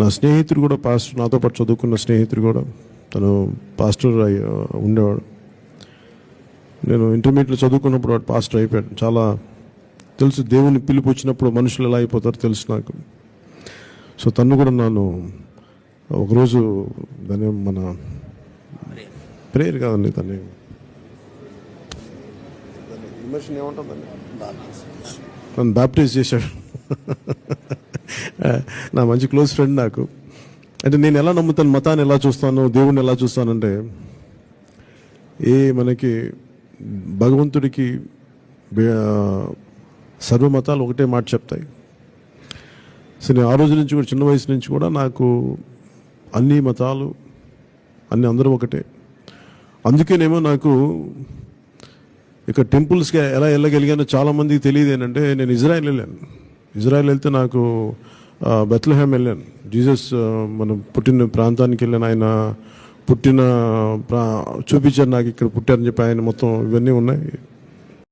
నా స్నేహితుడు కూడా పాస్టర్, నాతో పాటు చదువుకున్న స్నేహితుడు కూడా తను పాస్టర్ ఉండేవాడు. నేను ఇంటర్మీడియట్లో చదువుకున్నప్పుడు వాడు పాస్టర్ అయిపోయాడు. చాలా తెలుసు, దేవుని పిలుపు వచ్చినప్పుడు మనుషులు ఎలా అయిపోతారో తెలుసు నాకు. సో తను కూడా నన్ను ఒకరోజు దాని మన ప్రేయర్ కాదండి, దాన్ని ఇమోషన్ ఏమంటుందండి, నన్ను బ్యాప్టైజ్ చేశాడు. నా మంచి క్లోజ్ ఫ్రెండ్ నాకు. అంటే నేను ఎలా నమ్ముతాను, మతాన్ని ఎలా చూస్తాను, దేవుణ్ణి ఎలా చూస్తానంటే, మనకి భగవంతుడికి సర్వ మతాలు ఒకటే మాట చెప్తాయి. సో నేను ఆ రోజు నుంచి కూడా, చిన్న వయసు నుంచి కూడా నాకు అన్ని మతాలు అందరూ ఒకటే. అందుకేనేమో నాకు ఇక టెంపుల్స్కి ఎలా వెళ్ళగలిగానో చాలామందికి తెలియదు. ఏంటంటే నేను ఇజ్రాయెల్ వెళ్ళాను. ఇజ్రాయెల్ వెళ్తే నాకు బెత్లెహేమ్ వెళ్ళాను. జీసస్ మనం పుట్టిన ప్రాంతానికి వెళ్ళాను. ఆయన పుట్టిన చూపించారు నాకు, ఇక్కడ పుట్టారని చెప్పి ఆయన మొత్తం ఇవన్నీ ఉన్నాయి.